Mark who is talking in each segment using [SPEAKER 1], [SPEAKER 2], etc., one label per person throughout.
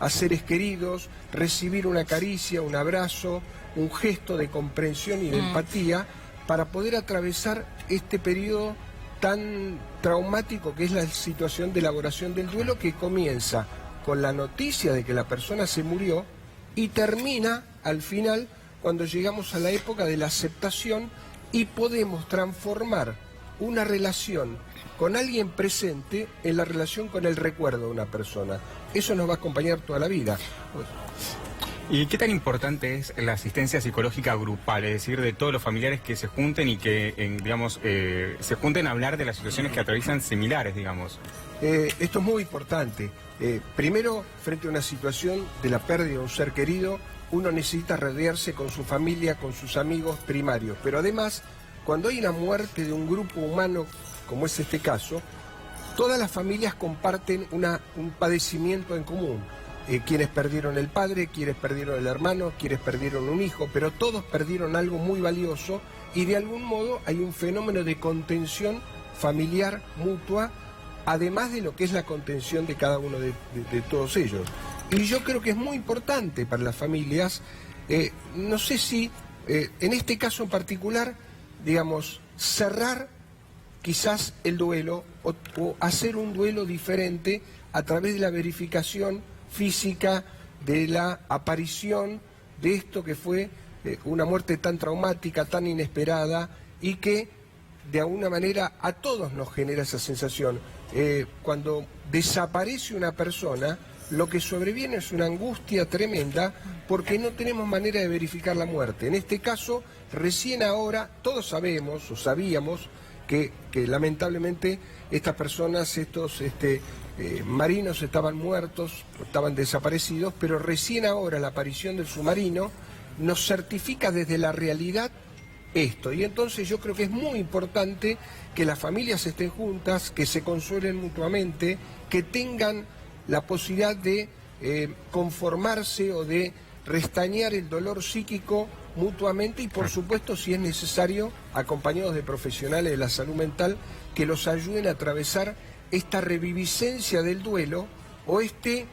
[SPEAKER 1] a seres queridos, recibir una caricia, un abrazo, un gesto de comprensión y de empatía para poder atravesar este periodo tan traumático que es la situación de elaboración del duelo, que comienza con la noticia de que la persona se murió y termina al final cuando llegamos a la época de la aceptación y podemos transformar una relación con alguien presente en la relación con el recuerdo de una persona. Eso nos va a acompañar toda la vida.
[SPEAKER 2] ¿Y qué tan importante es la asistencia psicológica grupal? Es decir, de todos los familiares que se junten y que, digamos, se junten a hablar de las situaciones que atraviesan similares, digamos.
[SPEAKER 1] Esto es muy importante. Primero, frente a una situación de la pérdida de un ser querido, uno necesita rodearse con su familia, con sus amigos primarios. Pero además, cuando hay una muerte de un grupo humano, como es este caso, todas las familias comparten un padecimiento en común. Quienes perdieron el padre, quienes perdieron el hermano, quienes perdieron un hijo, pero todos perdieron algo muy valioso y de algún modo hay un fenómeno de contención familiar mutua, además de lo que es la contención de cada uno de todos ellos. Y yo creo que es muy importante para las familias, no sé si en este caso en particular, digamos, cerrar quizás el duelo o hacer un duelo diferente a través de la verificación física de la aparición de esto que fue una muerte tan traumática, tan inesperada y que de alguna manera a todos nos genera esa sensación. Cuando desaparece una persona, lo que sobreviene es una angustia tremenda porque no tenemos manera de verificar la muerte. En este caso, recién ahora, todos sabemos o sabíamos que lamentablemente estas personas, estos marinos estaban muertos, estaban desaparecidos, pero recién ahora la aparición del submarino nos certifica desde la realidad esto. Y entonces yo creo que es muy importante que las familias estén juntas, que se consuelen mutuamente, que tengan la posibilidad de conformarse o de restañar el dolor psíquico mutuamente y por supuesto, si es necesario, acompañados de profesionales de la salud mental que los ayuden a atravesar esta reviviscencia del duelo o este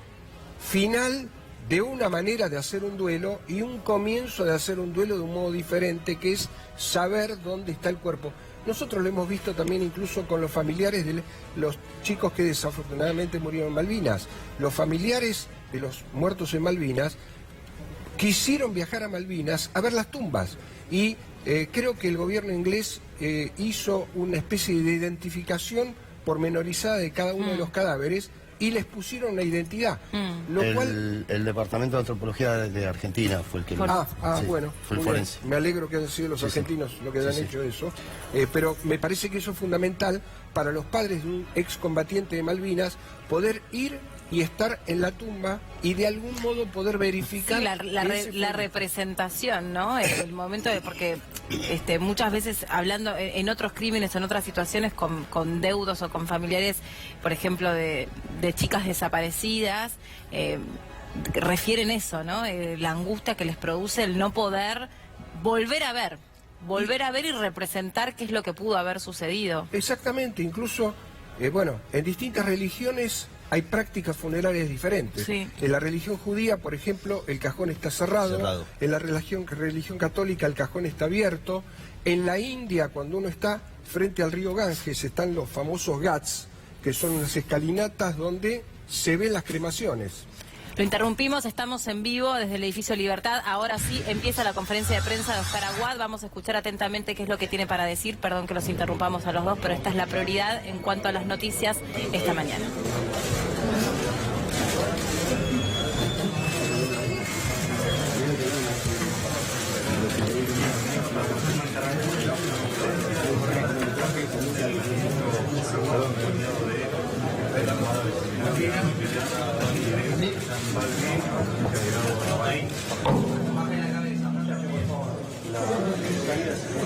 [SPEAKER 1] final de una manera de hacer un duelo y un comienzo de hacer un duelo de un modo diferente, que es saber dónde está el cuerpo. Nosotros lo hemos visto también incluso con los familiares de los chicos que desafortunadamente murieron en Malvinas. Los familiares de los muertos en Malvinas quisieron viajar a Malvinas a ver las tumbas y creo que el gobierno inglés hizo una especie de identificación pormenorizada de cada uno de los cadáveres y les pusieron una identidad. Lo cual...
[SPEAKER 3] El Departamento de Antropología de Argentina fue el que...
[SPEAKER 1] sí, bueno,
[SPEAKER 3] fue el forense.
[SPEAKER 1] Me alegro que hayan sido los argentinos los que hayan hecho eso, pero me parece que eso es fundamental para los padres de un excombatiente de Malvinas, poder ir y estar en la tumba y de algún modo poder verificar...
[SPEAKER 4] Sí, la representación, ¿no? El momento de... Porque muchas veces hablando en otros crímenes, en otras situaciones con deudos o con familiares, por ejemplo, de chicas desaparecidas, refieren eso, ¿no? La angustia que les produce el no poder volver a ver y representar qué es lo que pudo haber sucedido.
[SPEAKER 1] Exactamente, incluso, bueno, en distintas religiones hay prácticas funerarias diferentes.
[SPEAKER 4] Sí.
[SPEAKER 1] En la religión judía, por ejemplo, el cajón está cerrado. En la religión católica el cajón está abierto. En la India, cuando uno está frente al río Ganges, están los famosos ghats, que son unas escalinatas donde se ven las cremaciones.
[SPEAKER 4] Lo interrumpimos, estamos en vivo desde el edificio Libertad. Ahora sí empieza la conferencia de prensa de Oscar Aguad. Vamos a escuchar atentamente qué es lo que tiene para decir. Perdón que los interrumpamos a los dos, pero esta es la prioridad en cuanto a las noticias esta mañana.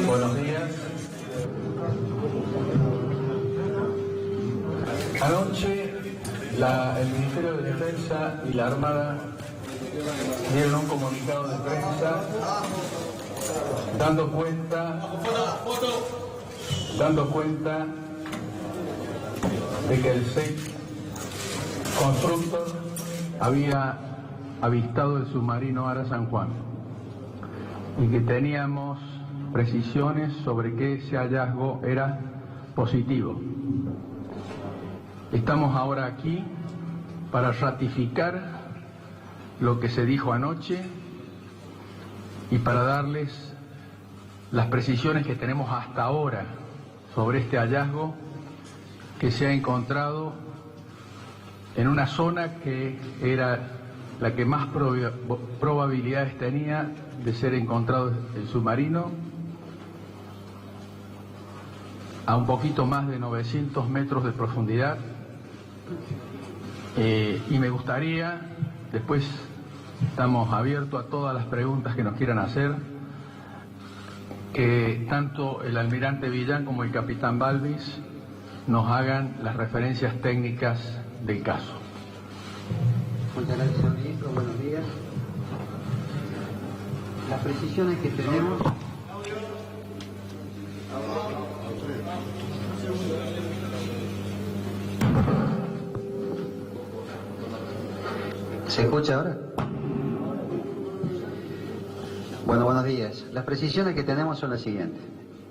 [SPEAKER 5] Buenos días. Anoche el Ministerio de Defensa y la Armada dieron un comunicado de prensa dando cuenta de que el 6 Constructor había avistado el submarino Ara San Juan y que teníamos precisiones sobre que ese hallazgo era positivo. Estamos ahora aquí para ratificar lo que se dijo anoche y para darles las precisiones que tenemos hasta ahora sobre este hallazgo que se ha encontrado en una zona que era la que más probabilidades tenía de ser encontrado el submarino, a un poquito más de 900 metros de profundidad. Y me gustaría, después estamos abiertos a todas las preguntas que nos quieran hacer, que tanto el almirante Villán como el capitán Balvis nos hagan las referencias técnicas del caso.
[SPEAKER 6] Muchas gracias, señor ministro. Buenos días. Las precisiones que tenemos... ¿Se escucha ahora? Bueno, buenos días. Las precisiones que tenemos son las siguientes.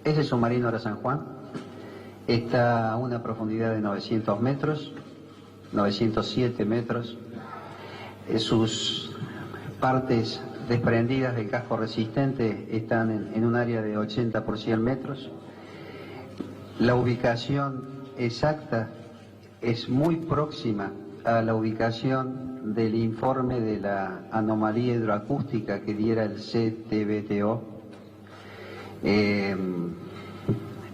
[SPEAKER 6] Ese submarino Ara San Juan está a una profundidad de 900 metros, 907 metros. Sus partes desprendidas del casco resistente están en un área de 80 por 100 metros. La ubicación exacta es muy próxima a la ubicación del informe de la anomalía hidroacústica que diera el CTBTO.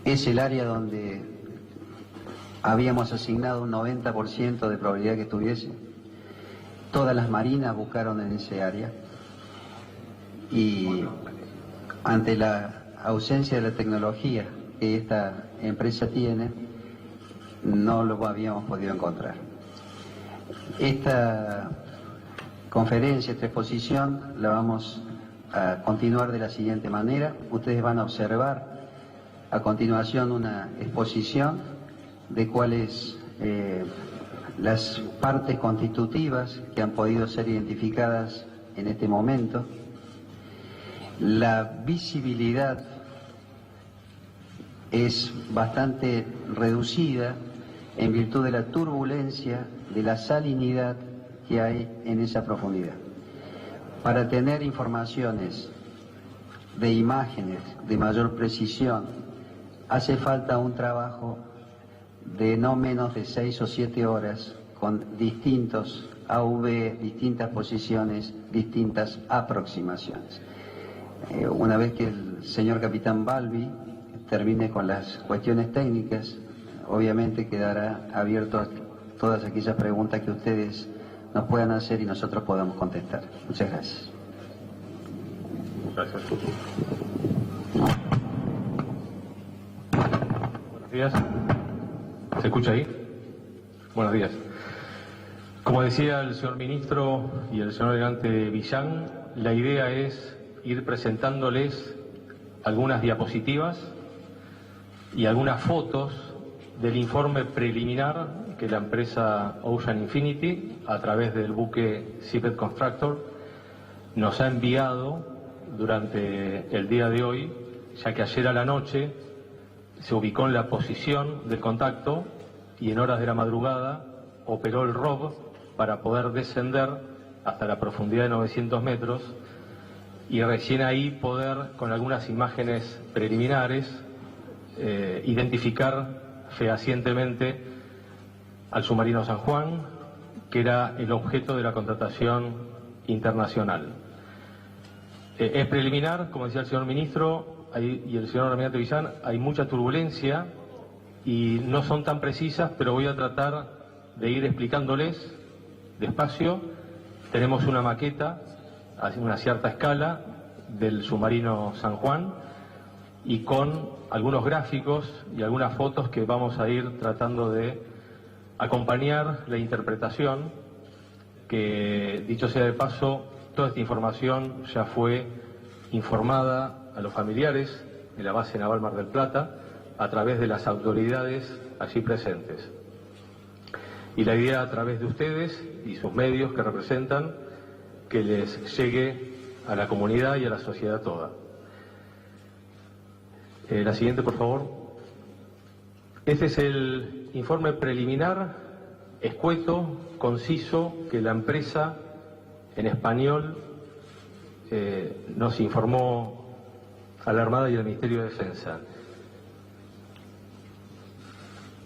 [SPEAKER 6] Es el área donde habíamos asignado un 90% de probabilidad que estuviese. Todas las marinas buscaron en ese área y ante la ausencia de la tecnología que esta empresa tiene, no lo habíamos podido encontrar. Esta conferencia, esta exposición, la vamos a continuar de la siguiente manera. Ustedes van a observar a continuación una exposición de cuáles las partes constitutivas que han podido ser identificadas en este momento. La visibilidad es bastante reducida en virtud de la turbulencia, de la salinidad que hay en esa profundidad. Para tener informaciones de imágenes de mayor precisión, hace falta un trabajo de no menos de 6 o 7 horas con distintos AV, distintas posiciones, distintas aproximaciones. Una vez que el señor capitán Balbi termine con las cuestiones técnicas, obviamente quedará abierto a todas aquellas preguntas que ustedes nos puedan hacer y nosotros podamos contestar. Muchas gracias.
[SPEAKER 7] Gracias. Buenos días. ¿Se escucha ahí? Buenos días. Como decía el señor ministro y el señor almirante Villán, la idea es ir presentándoles algunas diapositivas y algunas fotos del informe preliminar que la empresa Ocean Infinity, a través del buque Seabed Constructor, nos ha enviado durante el día de hoy, ya que ayer a la noche se ubicó en la posición del contacto y en horas de la madrugada operó el ROV para poder descender hasta la profundidad de 900 metros y recién ahí poder, con algunas imágenes preliminares, identificar fehacientemente al submarino San Juan, que era el objeto de la contratación internacional. Es preliminar, como decía el señor ministro y el señor almirante Villán, hay mucha turbulencia y no son tan precisas, pero voy a tratar de ir explicándoles despacio. Tenemos una maqueta a una cierta escala del submarino San Juan y con algunos gráficos y algunas fotos que vamos a ir tratando de acompañar la interpretación, que dicho sea de paso, toda esta información ya fue informada a los familiares de la base naval Mar del Plata a través de las autoridades allí presentes. Y la idea, a través de ustedes y sus medios que representan, que les llegue a la comunidad y a la sociedad toda. La siguiente, por favor. Este es el informe preliminar, escueto, conciso, que la empresa en español nos informó a la Armada y al Ministerio de Defensa.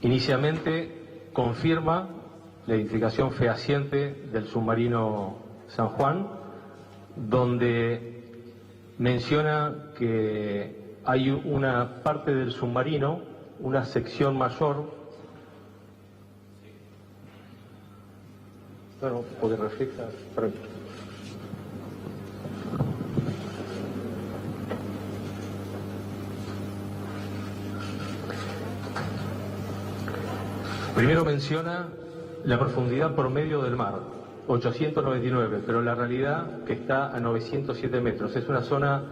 [SPEAKER 7] Inicialmente confirma la identificación fehaciente del submarino San Juan, donde menciona que hay una parte del submarino, una sección mayor, bueno, porque refleja, primero menciona la profundidad promedio del mar, 899, pero la realidad que está a 907 metros. Es una zona,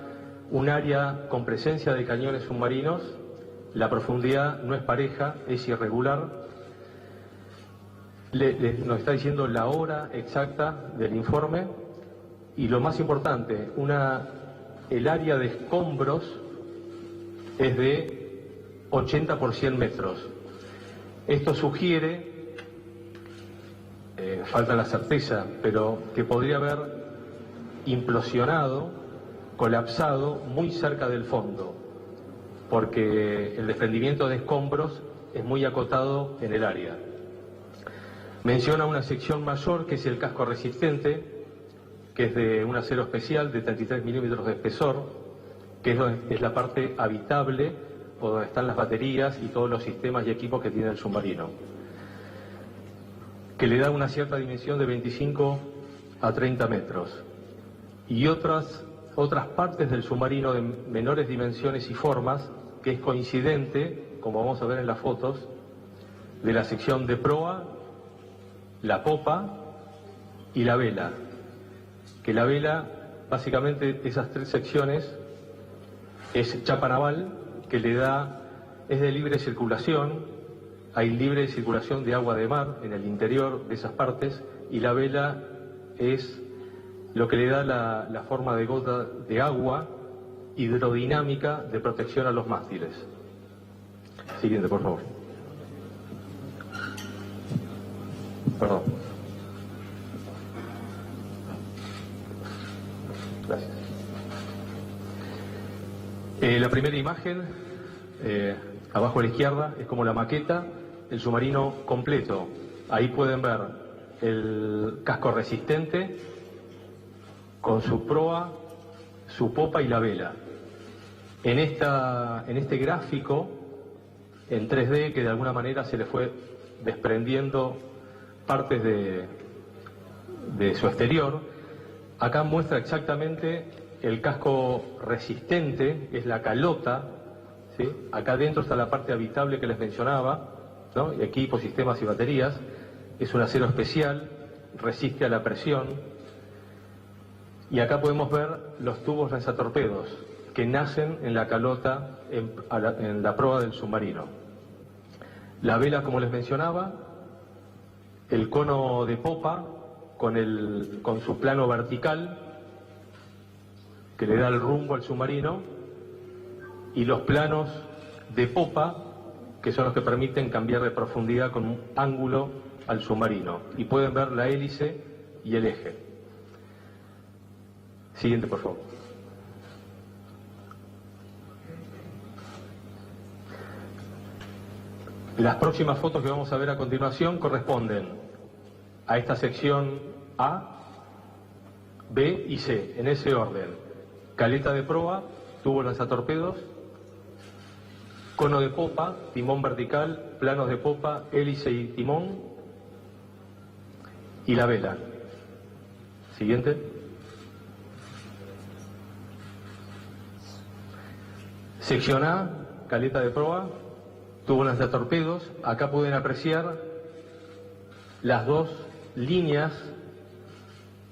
[SPEAKER 7] un área con presencia de cañones submarinos. La profundidad no es pareja, es irregular. Nos está diciendo la hora exacta del informe y lo más importante, el área de escombros es de 80 por 100 metros. Esto sugiere, falta la certeza, pero que podría haber implosionado, colapsado muy cerca del fondo, porque el desprendimiento de escombros es muy acotado en el área. Menciona una sección mayor, que es el casco resistente, que es de un acero especial de 33 milímetros de espesor, que es la parte habitable, o donde están las baterías y todos los sistemas y equipos que tiene el submarino, que le da una cierta dimensión de 25 a 30 metros. Y otras partes del submarino de menores dimensiones y formas, que es coincidente, como vamos a ver en las fotos, de la sección de proa, la popa y la vela. Que la vela, básicamente esas tres secciones, es chapa naval, que es de libre circulación, hay libre circulación de agua de mar en el interior de esas partes, y la vela es lo que le da la forma de gota de agua hidrodinámica de protección a los mástiles. Siguiente, por favor. Perdón. Gracias. La primera imagen, abajo a la izquierda, es como la maqueta, el submarino completo. Ahí pueden ver el casco resistente con su proa, su popa y la vela. En este gráfico, en 3D, que de alguna manera se le fue desprendiendo partes de su exterior, acá muestra exactamente el casco resistente, es la calota, ¿sí? Acá adentro está la parte habitable que les mencionaba, ¿no? Y equipos, sistemas y baterías. Es un acero especial, resiste a la presión. Y acá podemos ver los tubos lanzatorpedos que nacen en la calota, en la proa del submarino. La vela, como les mencionaba, el cono de popa con su plano vertical que le da el rumbo al submarino, y los planos de popa, que son los que permiten cambiar de profundidad con un ángulo al submarino. Y pueden ver la hélice y el eje. Siguiente, por favor. Las próximas fotos que vamos a ver a continuación corresponden a esta sección A, B y C, en ese orden. Caleta de proa, tubo lanzatorpedos, cono de popa, timón vertical, planos de popa, hélice y timón, y la vela. Siguiente. Sección A, caleta de proa, tubo lanzatorpedos. Acá pueden apreciar las dos líneas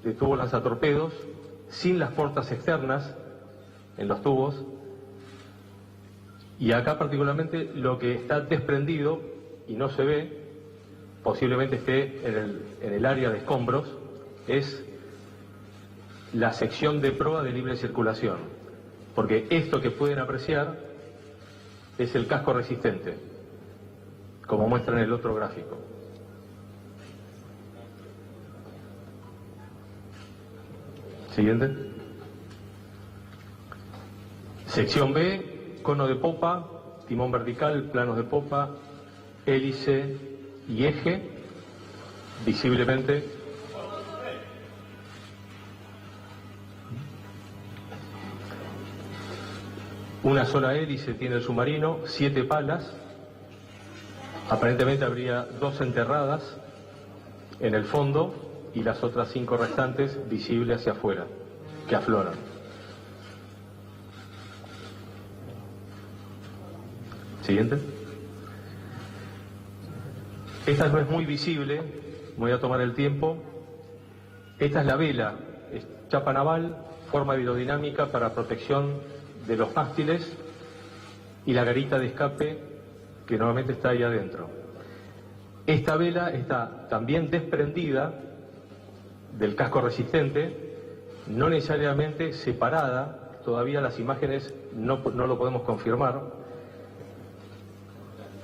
[SPEAKER 7] de tubo lanzatorpedos sin las portas externas en los tubos. Y acá particularmente lo que está desprendido y no se ve, posiblemente esté en el área de escombros, es la sección de proa de libre circulación, porque esto que pueden apreciar es el casco resistente, como muestra en el otro gráfico. Siguiente. Sección B, cono de popa, timón vertical, planos de popa, hélice y eje, visiblemente. Una sola hélice tiene el submarino, 7 palas, aparentemente habría 2 enterradas en el fondo y las otras 5 restantes visibles hacia afuera, que afloran. Siguiente. Esta no es muy visible, voy a tomar el tiempo. Esta es la vela, es chapa naval, forma aerodinámica para protección de los mástiles y la garita de escape que normalmente está ahí adentro. Esta vela está también desprendida del casco resistente, no necesariamente separada, todavía las imágenes no lo podemos confirmar.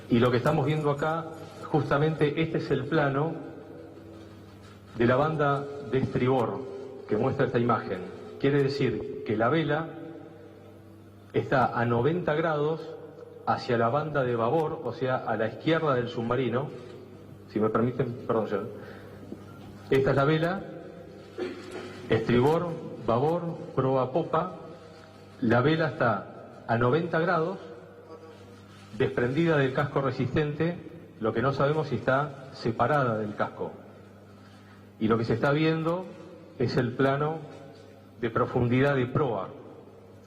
[SPEAKER 7] Y lo que estamos viendo acá, justamente este es el plano de la banda de estribor que muestra esta imagen. Quiere decir que la vela está a 90 grados hacia la banda de babor, o sea, a la izquierda del submarino. Si me permiten, perdón, señor. Esta es la vela, estribor, babor, proa, popa. La vela está a 90 grados, desprendida del casco resistente, lo que no sabemos si está separada del casco. Y lo que se está viendo es el plano de profundidad de proa,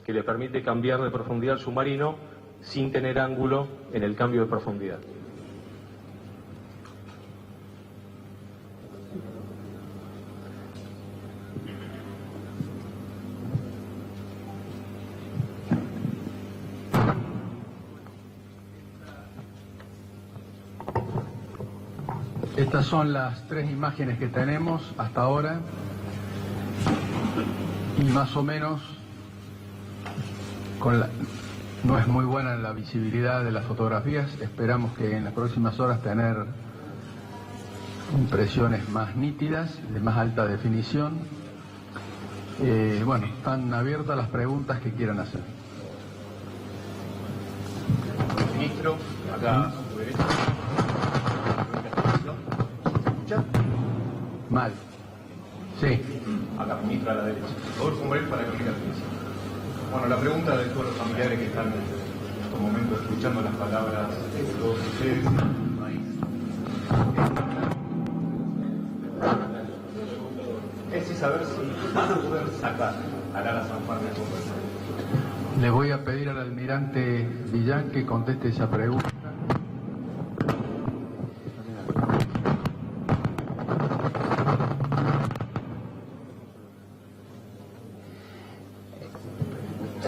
[SPEAKER 7] que le permite cambiar de profundidad al submarino sin tener ángulo en el cambio de profundidad.
[SPEAKER 5] Estas son las 3 imágenes que tenemos hasta ahora y más o menos no es muy buena la visibilidad de las fotografías. Esperamos que en las próximas horas tener impresiones más nítidas, de más alta definición. Bueno, están abiertas las preguntas que quieran hacer.
[SPEAKER 8] Ministro, acá a su derecha.
[SPEAKER 5] Mal. Sí.
[SPEAKER 8] Acá, ministro, a la derecha. Rodolfo Morel para Crónica Argentina. Bueno, la pregunta de todos los familiares que están en estos momentos escuchando las palabras de todos ustedes en el país es si saber si van a poder sacar a Lara San Juan de conversación.
[SPEAKER 5] Le voy a pedir al almirante Villán que conteste esa pregunta.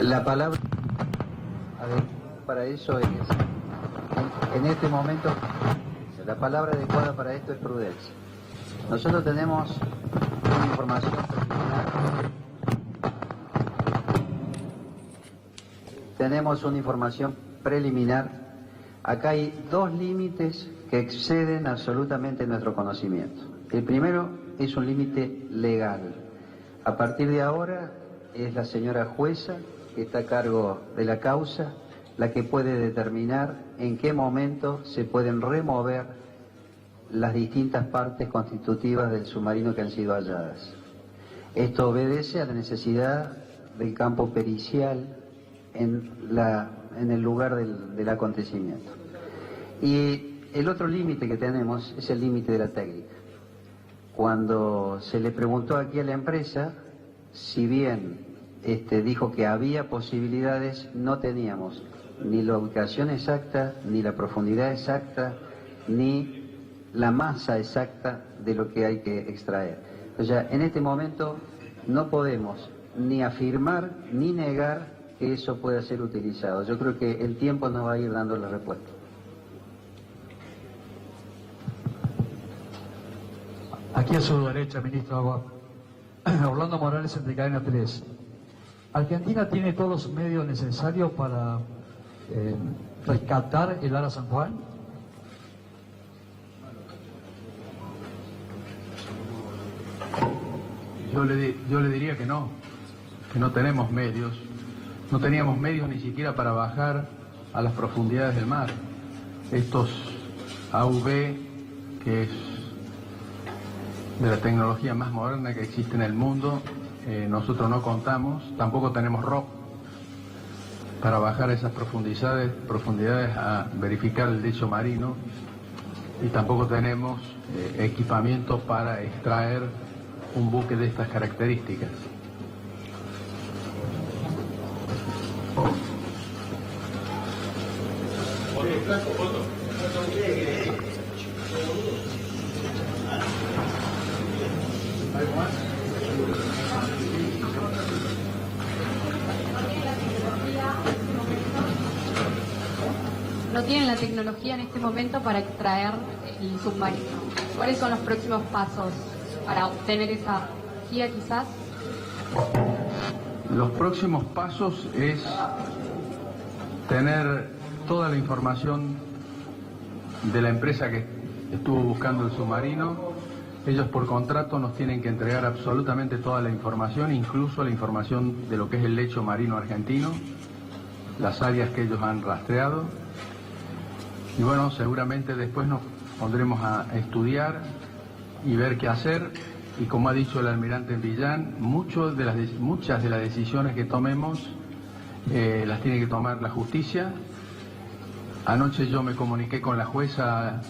[SPEAKER 6] La palabra para eso es, en este momento, la palabra adecuada para esto es prudencia. Nosotros tenemos una información preliminar. Tenemos una información preliminar. Acá hay 2 límites que exceden absolutamente nuestro conocimiento. El primero es un límite legal. A partir de ahora es la señora jueza que está a cargo de la causa la que puede determinar en qué momento se pueden remover las distintas partes constitutivas del submarino que han sido halladas. Esto obedece a la necesidad del campo pericial en el lugar del acontecimiento. Y el otro límite que tenemos es el límite de la técnica. Cuando se le preguntó aquí a la empresa, si bien dijo que había posibilidades, no teníamos ni la ubicación exacta, ni la profundidad exacta, ni la masa exacta de lo que hay que extraer. O sea, en este momento no podemos ni afirmar ni negar que eso pueda ser utilizado. Yo creo que el tiempo nos va a ir dando la respuesta.
[SPEAKER 5] Aquí a su derecha, ministro Agua.
[SPEAKER 9] Orlando Morales, de Cadena 3. ¿Argentina tiene todos los medios necesarios para rescatar el ARA San Juan?
[SPEAKER 5] Yo le diría que no tenemos medios. No teníamos medios ni siquiera para bajar a las profundidades del mar. Estos AUV, que es de la tecnología más moderna que existe en el mundo, nosotros no contamos, tampoco tenemos ROP para bajar a esas profundidades a verificar el lecho marino, y tampoco tenemos equipamiento para extraer un buque de estas características.
[SPEAKER 10] No tienen la tecnología en este momento para extraer el submarino. ¿Cuáles son los próximos pasos para obtener esa guía quizás?
[SPEAKER 5] Los próximos pasos es tener toda la información de la empresa que estuvo buscando el submarino. Ellos por contrato nos tienen que entregar absolutamente toda la información, incluso la información de lo que es el lecho marino argentino, las áreas que ellos han rastreado. Y bueno, seguramente después nos pondremos a estudiar y ver qué hacer. Y como ha dicho el almirante Villán, muchas de las decisiones que tomemos las tiene que tomar la justicia. Anoche yo me comuniqué con la jueza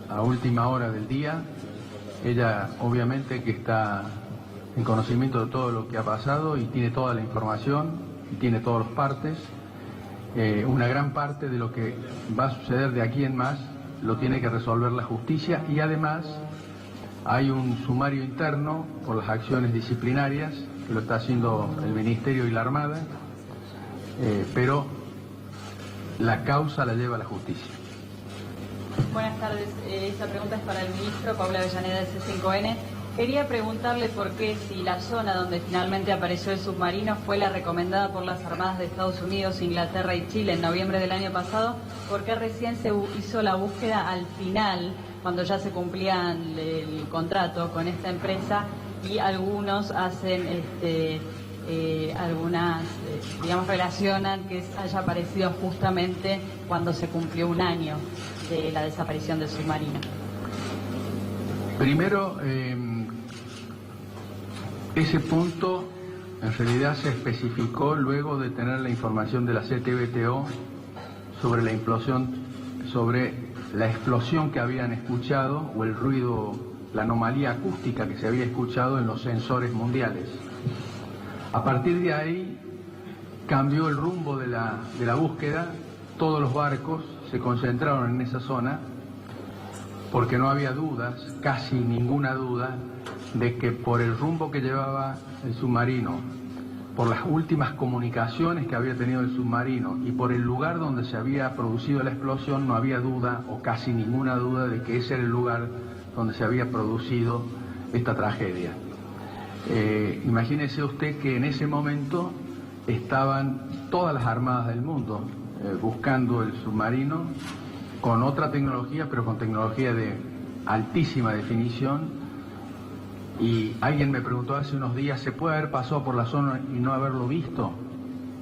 [SPEAKER 5] a última hora del día. Ella obviamente que está en conocimiento de todo lo que ha pasado y tiene toda la información y tiene todos los partes. Una gran parte de lo que va a suceder de aquí en más lo tiene que resolver la justicia, y además hay un sumario interno por las acciones disciplinarias que lo está haciendo el Ministerio y la Armada, pero la causa la lleva la justicia.
[SPEAKER 11] Buenas tardes, esta pregunta es para el ministro Paula Avellaneda de C5N. Quería preguntarle por qué, si la zona donde finalmente apareció el submarino fue la recomendada por las Armadas de Estados Unidos, Inglaterra y Chile en noviembre del año pasado, ¿por qué recién se hizo la búsqueda al final, cuando ya se cumplía el contrato con esta empresa, y algunos hacen relacionan que haya aparecido justamente cuando se cumplió un año de la desaparición del submarino?
[SPEAKER 5] Primero, ese punto en realidad se especificó luego de tener la información de la CTBTO sobre la explosión que habían escuchado, o el ruido, la anomalía acústica que se había escuchado en los sensores mundiales. A partir de ahí cambió el rumbo de la búsqueda. Todos los barcos se concentraron en esa zona porque no había dudas, casi ninguna duda, de que por el rumbo que llevaba el submarino, por las últimas comunicaciones que había tenido el submarino y por el lugar donde se había producido la explosión, no había duda, o casi ninguna duda, de que ese era el lugar donde se había producido esta tragedia. Imagínese usted que en ese momento estaban todas las armadas del mundo buscando el submarino con otra tecnología, pero con tecnología de altísima definición. Y alguien me preguntó hace unos días, ¿se puede haber pasado por la zona y no haberlo visto?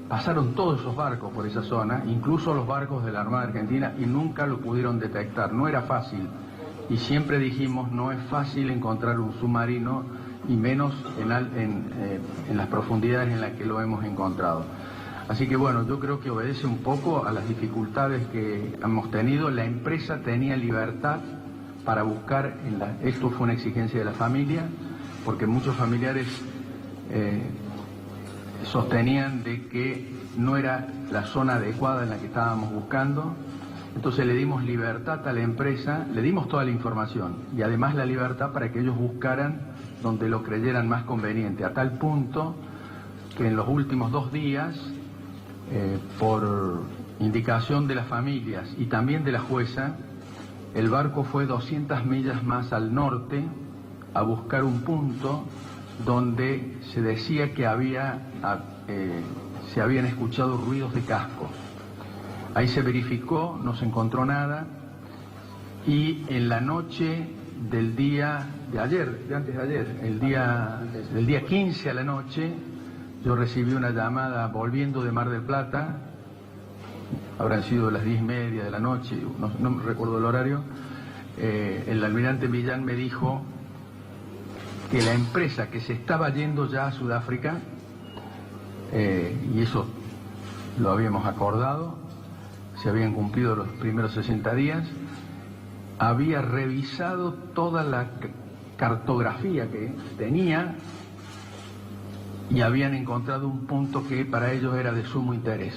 [SPEAKER 5] Pasaron todos esos barcos por esa zona, incluso los barcos de la Armada Argentina, y nunca lo pudieron detectar. No era fácil. Y siempre dijimos, no es fácil encontrar un submarino, y menos en las profundidades en las que lo hemos encontrado. Así que bueno, yo creo que obedece un poco a las dificultades que hemos tenido. La empresa tenía libertad para buscar, esto fue una exigencia de la familia, porque muchos familiares sostenían de que no era la zona adecuada en la que estábamos buscando. Entonces le dimos libertad a la empresa, le dimos toda la información y además la libertad para que ellos buscaran donde lo creyeran más conveniente, a tal punto que en los últimos 2 días, por indicación de las familias y también de la jueza, el barco fue 200 millas más al norte a buscar un punto donde se decía que se habían escuchado ruidos de casco. Ahí se verificó, no se encontró nada, y en la noche del día de ayer, de antes de ayer, el día 15 a la noche, yo recibí una llamada volviendo de Mar del Plata, habrán sido las 10:30 de la noche, no me recuerdo el horario. El almirante Millán me dijo que la empresa que se estaba yendo ya a Sudáfrica, y eso lo habíamos acordado, se habían cumplido los primeros 60 días, había revisado toda la cartografía que tenía y habían encontrado un punto que para ellos era de sumo interés.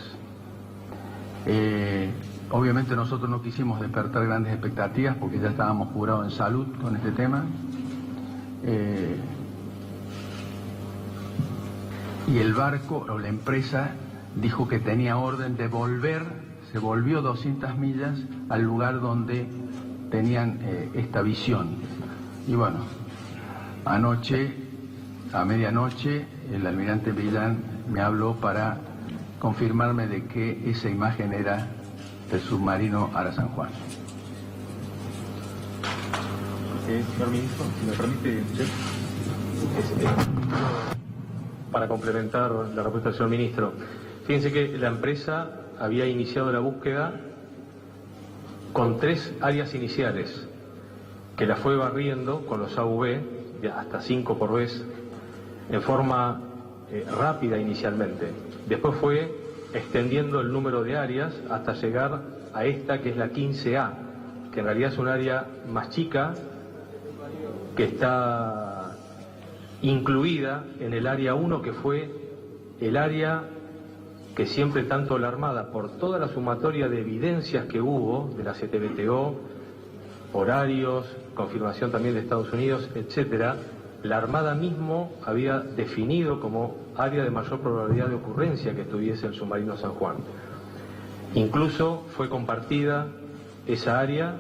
[SPEAKER 5] Obviamente nosotros no quisimos despertar grandes expectativas porque ya estábamos curados en salud con este tema. Y el barco o la empresa dijo que tenía orden de volver, se volvió 200 millas al lugar donde tenían esta visión. Y bueno, anoche, a medianoche, el almirante Millán me habló para confirmarme de que esa imagen era del submarino Ara San Juan.
[SPEAKER 7] Señor ministro, si me permite, para complementar la respuesta del señor ministro, fíjense que la empresa había iniciado la búsqueda con 3 áreas iniciales, que la fue barriendo con los AUV, hasta 5 por vez, en forma rápida inicialmente. Después fue extendiendo el número de áreas hasta llegar a esta que es la 15A, que en realidad es un área más chica, que está incluida en el área 1, que fue el área que siempre tanto la Armada, por toda la sumatoria de evidencias que hubo de la CTBTO, horarios, confirmación también de Estados Unidos, etcétera, la Armada mismo había definido como área de mayor probabilidad de ocurrencia que estuviese el submarino San Juan. Incluso fue compartida esa área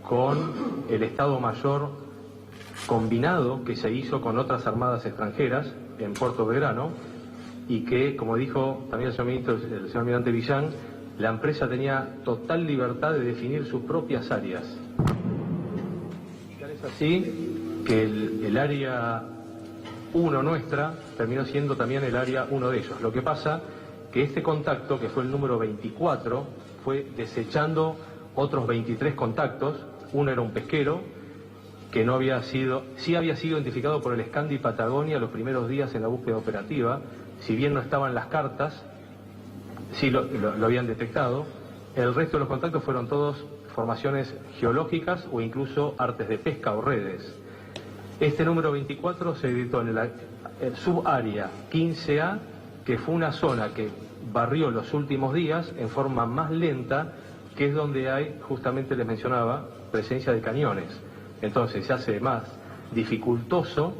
[SPEAKER 7] con el Estado Mayor combinado que se hizo con otras armadas extranjeras en Puerto Belgrano, y que, como dijo también el señor ministro, el señor almirante Millán, la empresa tenía total libertad de definir sus propias áreas. Es así que el área 1 nuestra terminó siendo también el área 1 de ellos. Lo que pasa que este contacto, que fue el número 24, fue desechando otros 23 contactos. Uno era un pesquero que no había sido, sí había sido identificado por el Scandi Patagonia los primeros días en la búsqueda operativa, si bien no estaban las cartas, sí lo habían detectado. El resto de los contactos fueron todos formaciones geológicas o incluso artes de pesca o redes. Este número 24 se editó en el subárea 15A, que fue una zona que barrió los últimos días en forma más lenta, que es donde hay, justamente les mencionaba, presencia de cañones. Entonces se hace más dificultoso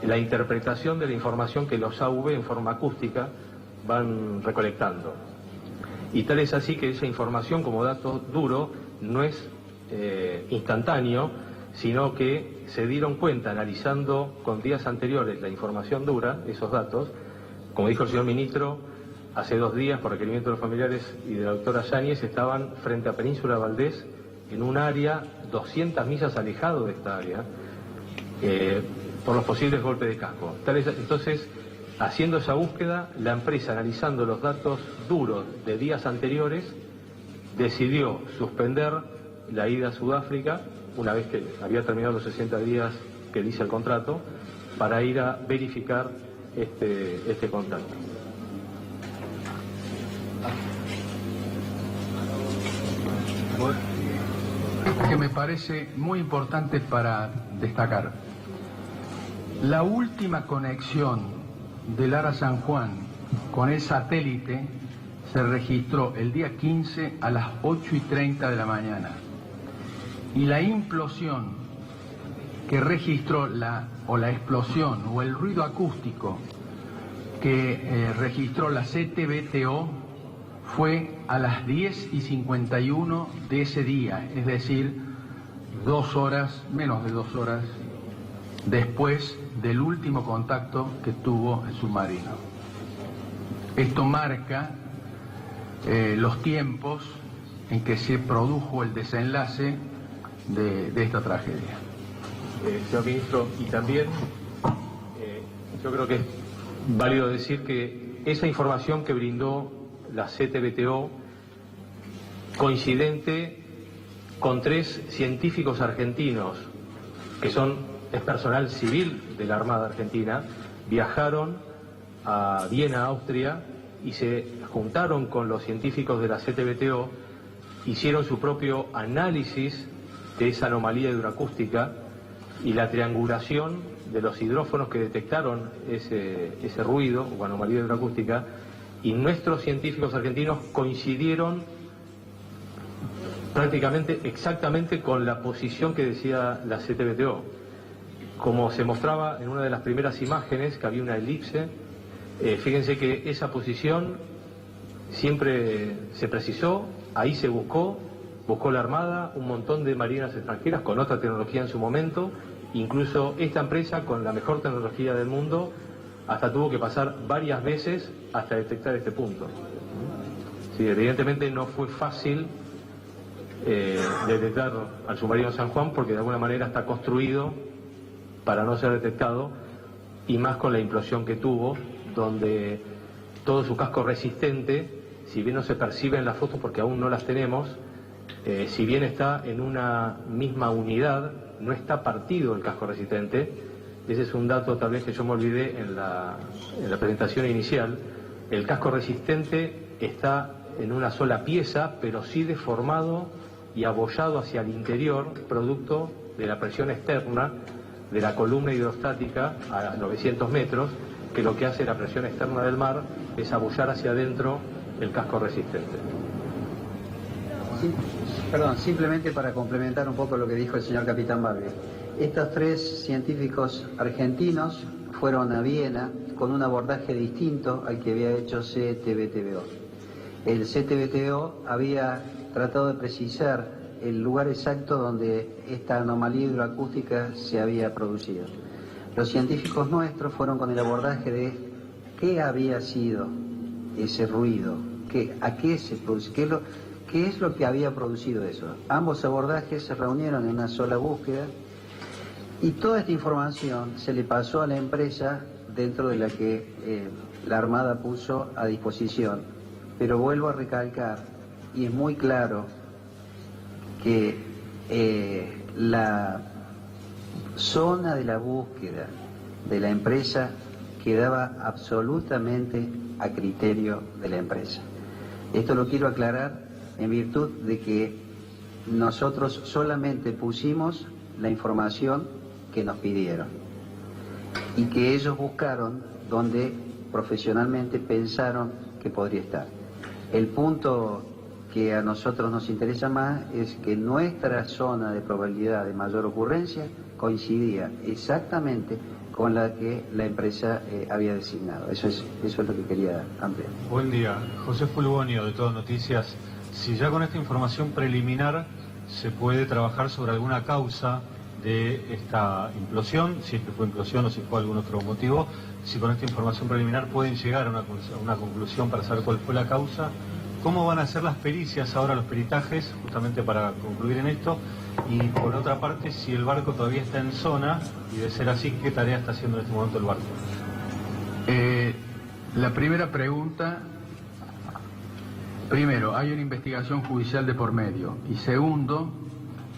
[SPEAKER 7] la interpretación de la información que los AUV en forma acústica van recolectando. Y tal es así que esa información como dato duro no es instantáneo, sino que se dieron cuenta analizando con días anteriores la información dura, esos datos. Como dijo el señor ministro, hace 2 días, por requerimiento de los familiares y de la doctora Yáñez, estaban frente a Península Valdés, en un área 200 millas alejado de esta área, por los posibles golpes de casco. Entonces, haciendo esa búsqueda, la empresa, analizando los datos duros de días anteriores, decidió suspender la ida a Sudáfrica, una vez que había terminado los 60 días que dice el contrato, para ir a verificar este contacto.
[SPEAKER 5] Que me parece muy importante para destacar. La última conexión del Ara San Juan con el satélite se registró el día 15 a las 8:30 de la mañana. Y la implosión que registró la explosión o el ruido acústico que registró la CTBTO fue a las 10:51 de ese día, es decir, 2 horas, menos de 2 horas después del último contacto que tuvo el submarino. Esto marca los tiempos en que se produjo el desenlace de esta tragedia.
[SPEAKER 7] Señor ministro, y también yo creo que es válido decir que esa información que brindó la CTBTO, coincidente con 3 científicos argentinos, que es personal civil de la Armada Argentina, viajaron a Viena, Austria, y se juntaron con los científicos de la CTBTO, hicieron su propio análisis de esa anomalía hidroacústica y la triangulación de los hidrófonos que detectaron ese ruido o anomalía hidroacústica, y nuestros científicos argentinos coincidieron prácticamente exactamente con la posición que decía la CTBTO. Como se mostraba en una de las primeras imágenes, que había una elipse, fíjense que esa posición siempre se precisó, ahí se buscó la Armada, un montón de marinas extranjeras con otra tecnología en su momento, incluso esta empresa con la mejor tecnología del mundo, hasta tuvo que pasar varias veces hasta detectar este punto. Sí, evidentemente no fue fácil detectar al submarino San Juan, porque de alguna manera está construido para no ser detectado, y más con la implosión que tuvo, donde todo su casco resistente, si bien no se percibe en las fotos porque aún no las tenemos, si bien está en una misma unidad, no está partido el casco resistente. Ese es un dato tal vez que yo me olvidé en la presentación inicial. El casco resistente está en una sola pieza, pero sí deformado y abollado hacia el interior, producto de la presión externa de la columna hidrostática a 900 metros, que lo que hace la presión externa del mar es abollar hacia adentro el casco resistente.
[SPEAKER 6] Sí, perdón, simplemente para complementar un poco lo que dijo el señor capitán Barbie. Estos 3 científicos argentinos fueron a Viena con un abordaje distinto al que había hecho CTBTO. El CTBTO había tratado de precisar el lugar exacto donde esta anomalía hidroacústica se había producido. Los científicos nuestros fueron con el abordaje de qué había sido ese ruido, a qué se produce, qué es lo que había producido eso. Ambos abordajes se reunieron en una sola búsqueda y toda esta información se le pasó a la empresa dentro de la que la Armada puso a disposición. Pero vuelvo a recalcar, y es muy claro, que la zona de la búsqueda de la empresa quedaba absolutamente a criterio de la empresa. Esto lo quiero aclarar en virtud de que nosotros solamente pusimos la información que nos pidieron y que ellos buscaron donde profesionalmente pensaron que podría estar. El punto que a nosotros nos interesa más es que nuestra zona de probabilidad de mayor ocurrencia coincidía exactamente con la que la empresa había designado. Eso es lo que quería ampliar.
[SPEAKER 8] Buen día, José Fulgonio de Todo Noticias. Si ya con esta información preliminar se puede trabajar sobre alguna causa de esta implosión, si es que fue implosión o si fue algún otro motivo, si con esta información preliminar pueden llegar a una conclusión para saber cuál fue la causa, cómo van a ser las pericias ahora, los peritajes, justamente para concluir en esto, y por otra parte, si el barco todavía está en zona, y de ser así, ¿qué tarea está haciendo en este momento el barco?
[SPEAKER 5] La primera pregunta, primero, hay una investigación judicial de por medio, y segundo,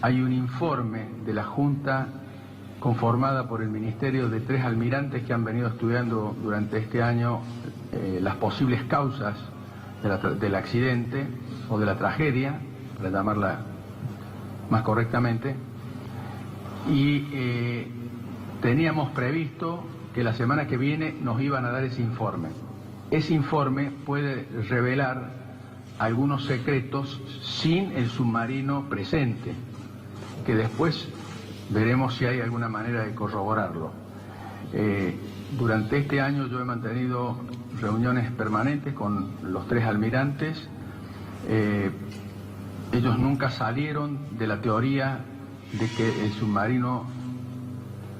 [SPEAKER 5] hay un informe de la Junta conformada por el Ministerio de 3 almirantes que han venido estudiando durante este año las posibles causas del accidente o de la tragedia, para llamarla más correctamente, y teníamos previsto que la semana que viene nos iban a dar ese informe. Ese informe puede revelar algunos secretos sin el submarino presente, que después veremos si hay alguna manera de corroborarlo. Durante este año yo he mantenido reuniones permanentes con los 3 almirantes. Ellos nunca salieron de la teoría de que el submarino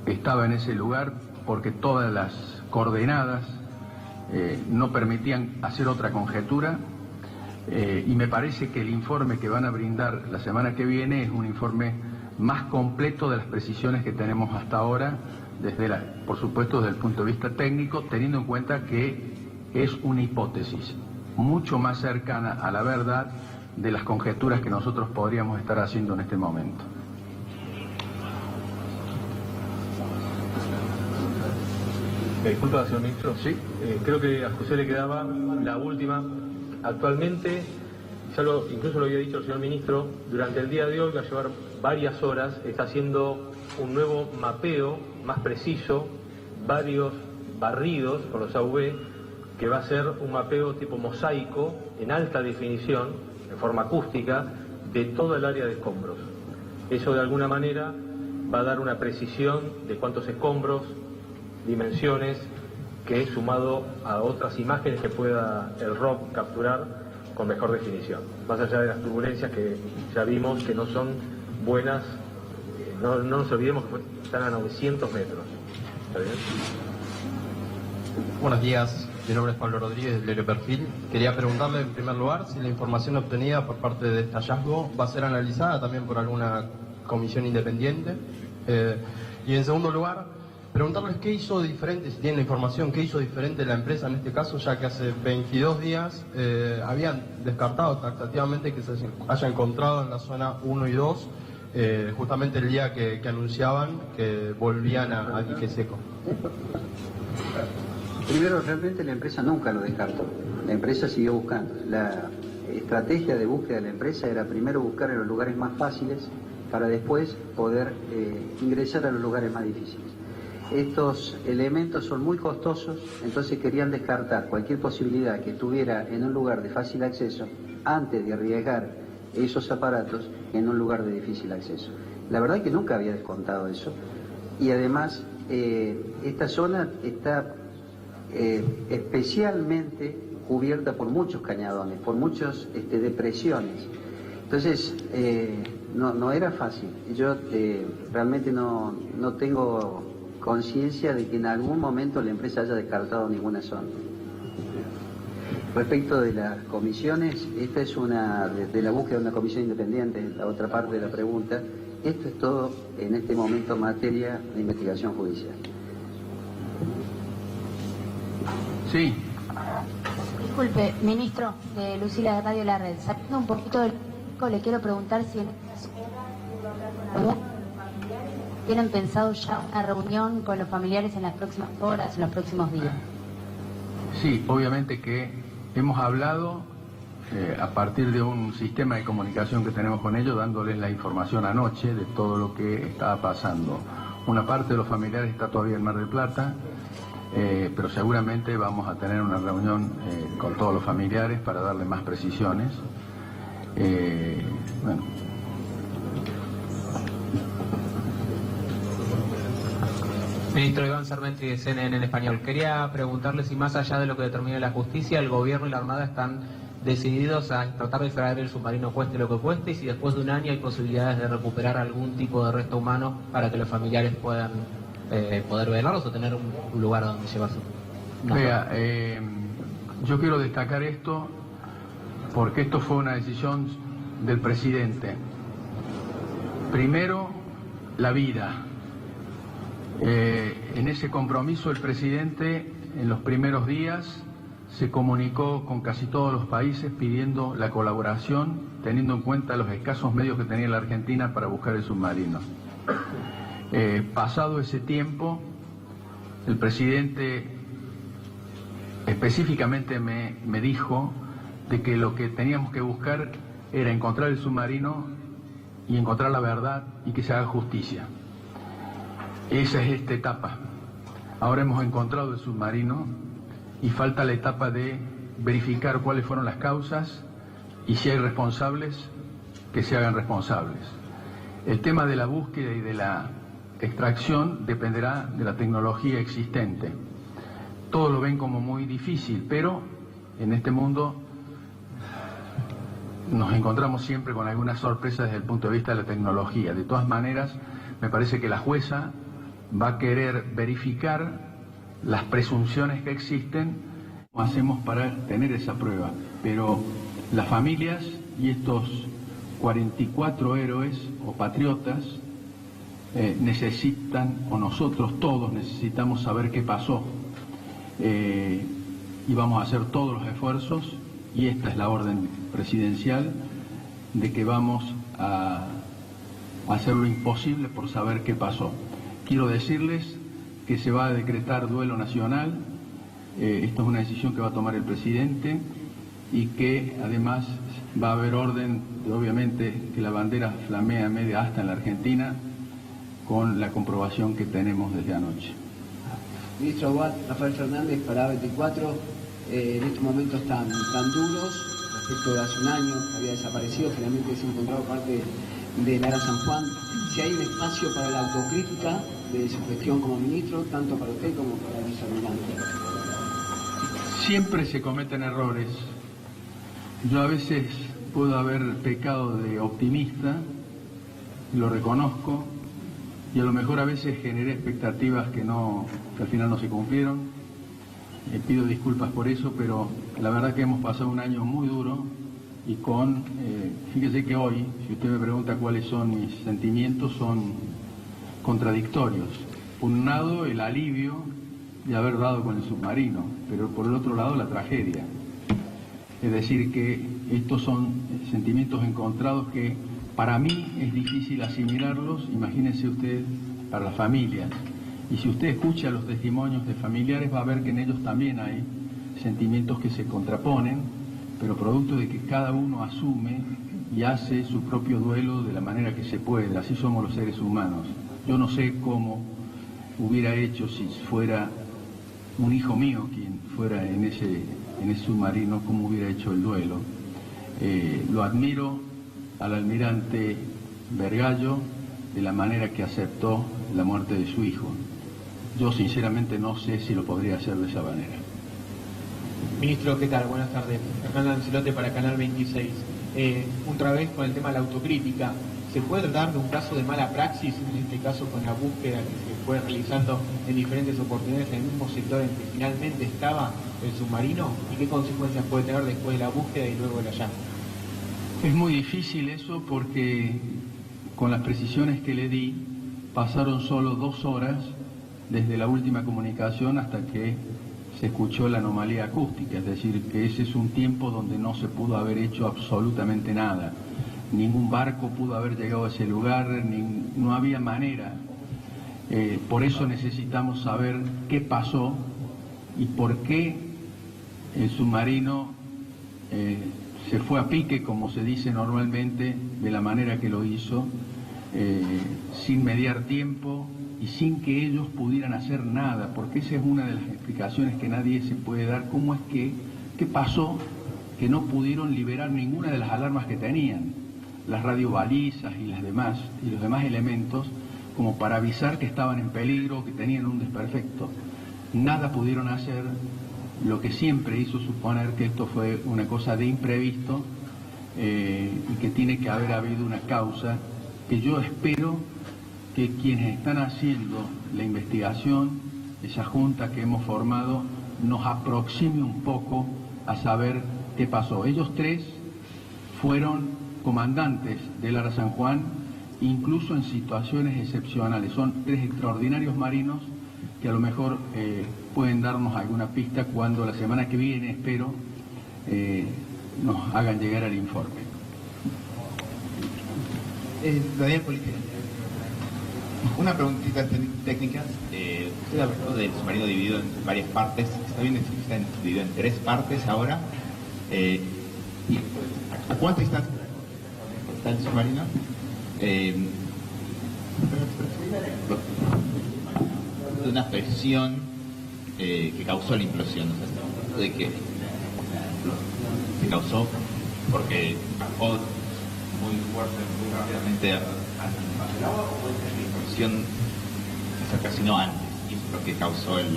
[SPEAKER 5] estaba en ese lugar porque todas las coordenadas no permitían hacer otra conjetura, y me parece que el informe que van a brindar la semana que viene es un informe más completo de las precisiones que tenemos hasta ahora, por supuesto desde el punto de vista técnico, teniendo en cuenta que es una hipótesis mucho más cercana a la verdad de las conjeturas que nosotros podríamos estar haciendo en este momento.
[SPEAKER 7] Disculpa, señor ministro.
[SPEAKER 5] Sí.
[SPEAKER 7] Creo que a José le quedaba la última. Actualmente, incluso lo había dicho el señor ministro, durante el día de hoy va a llevar varias horas, está haciendo un nuevo mapeo más preciso, varios barridos con los AV, que va a ser un mapeo tipo mosaico, en alta definición, en forma acústica, de toda el área de escombros. Eso de alguna manera va a dar una precisión de cuántos escombros, dimensiones, que sumado a otras imágenes que pueda el ROV capturar con mejor definición. Más allá de las turbulencias que ya vimos que no son buenas, no nos olvidemos que están a 900 metros. ¿Está bien?
[SPEAKER 12] Buenos días, mi nombre es Pablo Rodríguez del diario Perfil. Quería preguntarle en primer lugar si la información obtenida por parte de este hallazgo va a ser analizada también por alguna comisión independiente. Y en segundo lugar, preguntarles qué hizo diferente, si tienen la información, qué hizo diferente la empresa en este caso, ya que hace 22 días habían descartado taxativamente que se haya encontrado en la zona 1 y 2, justamente el día que anunciaban que volvían a dique seco.
[SPEAKER 6] Primero, realmente la empresa nunca lo descartó. La empresa siguió buscando. La estrategia de búsqueda de la empresa era primero buscar en los lugares más fáciles para después poder ingresar a los lugares más difíciles. Estos elementos son muy costosos, entonces querían descartar cualquier posibilidad que estuviera en un lugar de fácil acceso antes de arriesgar esos aparatos en un lugar de difícil acceso. La verdad es que nunca había descontado eso, y además esta zona está especialmente cubierta por muchos cañadones, por muchas depresiones. Entonces no era fácil. Yo realmente no tengo conciencia de que en algún momento la empresa haya descartado ninguna zona. Respecto de las comisiones, esta es una de la búsqueda de una comisión independiente, la otra parte de la pregunta. Esto es todo en este momento materia de investigación judicial.
[SPEAKER 5] Sí.
[SPEAKER 13] Disculpe, ministro, de Lucila de Radio La Red. Saliendo un poquito del público, le quiero preguntar si en ¿tienen pensado ya una reunión con los familiares en las próximas horas, en los próximos días?
[SPEAKER 5] Sí, obviamente que hemos hablado a partir de un sistema de comunicación que tenemos con ellos, dándoles la información anoche de todo lo que estaba pasando. Una parte de los familiares está todavía en Mar del Plata, pero seguramente vamos a tener una reunión con todos los familiares para darle más precisiones. Bueno.
[SPEAKER 14] Ministro Iván Sarmentri de CNN en español. Quería preguntarle si más allá de lo que determine la justicia, el gobierno y la Armada están decididos a tratar de frenar el submarino cueste lo que cueste, y si después de un año hay posibilidades de recuperar algún tipo de resto humano para que los familiares puedan poder velarlos o tener un lugar donde llevarse.
[SPEAKER 5] Vea, yo quiero destacar esto porque esto fue una decisión del presidente. Primero, la vida. En ese compromiso el presidente en los primeros días se comunicó con casi todos los países pidiendo la colaboración, teniendo en cuenta los escasos medios que tenía la Argentina para buscar el submarino. Pasado ese tiempo, el presidente específicamente me dijo de que lo que teníamos que buscar era encontrar el submarino y encontrar la verdad y que se haga justicia. Esa es esta etapa. Ahora hemos encontrado el submarino y falta la etapa de verificar cuáles fueron las causas y si hay responsables, que se hagan responsables. El tema de la búsqueda y de la extracción dependerá de la tecnología existente. Todos lo ven como muy difícil, pero en este mundo nos encontramos siempre con algunas sorpresas desde el punto de vista de la tecnología. De todas maneras, me parece que la jueza va a querer verificar las presunciones que existen. Hacemos para tener esa prueba, pero las familias y estos 44 héroes o patriotas necesitan, o nosotros todos necesitamos saber qué pasó, y vamos a hacer todos los esfuerzos, y esta es la orden presidencial, de que vamos a hacer lo imposible por saber qué pasó. Quiero decirles que se va a decretar duelo nacional. Esto es una decisión que va a tomar el presidente, y que además va a haber orden de, obviamente, que la bandera flamea media asta en la Argentina, con la comprobación que tenemos desde anoche.
[SPEAKER 15] Ministro Aguad, Rafael Fernández, para 24, en estos momentos tan duros, respecto de hace un año, había desaparecido, finalmente se ha encontrado parte de Lara San Juan. Si hay un espacio para la autocrítica de su gestión como ministro, tanto para usted como para el vicealmirante.
[SPEAKER 5] Siempre se cometen errores. Yo a veces puedo haber pecado de optimista, lo reconozco, y a lo mejor a veces generé expectativas que al final no se cumplieron. Pido disculpas por eso, pero la verdad que hemos pasado un año muy duro, y fíjese que hoy, si usted me pregunta cuáles son mis sentimientos, son contradictorios. Por un lado, el alivio de haber dado con el submarino, pero por el otro lado, la tragedia. Es decir, que estos son sentimientos encontrados que para mí es difícil asimilarlos, imagínense usted, para las familias. Y si usted escucha los testimonios de familiares, va a ver que en ellos también hay sentimientos que se contraponen, pero producto de que cada uno asume y hace su propio duelo de la manera que se puede. Así somos los seres humanos. Yo no sé cómo hubiera hecho si fuera un hijo mío quien fuera en ese submarino, cómo hubiera hecho el duelo. Lo admiro al almirante Vergallo de la manera que aceptó la muerte de su hijo. Yo sinceramente no sé si lo podría hacer de esa manera.
[SPEAKER 14] Ministro, ¿qué tal? Buenas tardes. Fernando Ancelotti para Canal 26. Otra vez con el tema de la autocrítica. ¿Se puede tratar de un caso de mala praxis, en este caso con la búsqueda que se fue realizando en diferentes oportunidades en el mismo sector en que finalmente estaba el submarino? ¿Y qué consecuencias puede tener después de la búsqueda y luego del hallazgo?
[SPEAKER 5] Es muy difícil eso, porque con las precisiones que le di, pasaron solo 2 horas desde la última comunicación hasta que se escuchó la anomalía acústica, es decir, que ese es un tiempo donde no se pudo haber hecho absolutamente nada. Ningún barco pudo haber llegado a ese lugar, no había manera. Por eso necesitamos saber qué pasó y por qué el submarino se fue a pique, como se dice normalmente, de la manera que lo hizo, sin mediar tiempo y sin que ellos pudieran hacer nada, porque esa es una de las explicaciones que nadie se puede dar. ¿Cómo es qué pasó que no pudieron liberar ninguna de las alarmas que tenían, las radiobalizas y los demás elementos, como para avisar que estaban en peligro, que tenían un desperfecto? Nada pudieron hacer, lo que siempre hizo suponer que esto fue una cosa de imprevisto, y que tiene que haber habido una causa que yo espero que quienes están haciendo la investigación, esa junta que hemos formado, nos aproxime un poco a saber qué pasó. Ellos 3 fueron comandantes del Lara San Juan, incluso en situaciones excepcionales. Son 3 extraordinarios marinos que a lo mejor pueden darnos alguna pista cuando la semana que viene, espero, nos hagan llegar el informe.
[SPEAKER 16] Daniel Política. Una preguntita técnica. Usted habló del submarino dividido en varias partes. Está bien, está dividido en 3 partes ahora. ¿A cuánta distancia está el submarino? De una presión que causó la implosión. O sea, de que se causó porque bajó muy fuerte, muy rápidamente al agua, o la implosión se ocasionó antes y es lo que causó el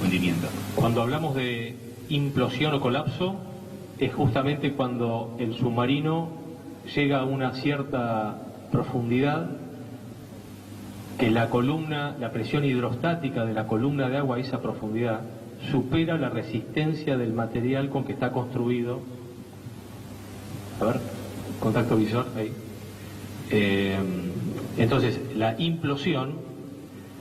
[SPEAKER 16] hundimiento.
[SPEAKER 7] Cuando hablamos de implosión o colapso, es justamente cuando el submarino llega a una cierta profundidad que la presión hidrostática de la columna de agua a esa profundidad supera la resistencia del material con que está construido. A ver, contacto visor, ahí. Entonces, la implosión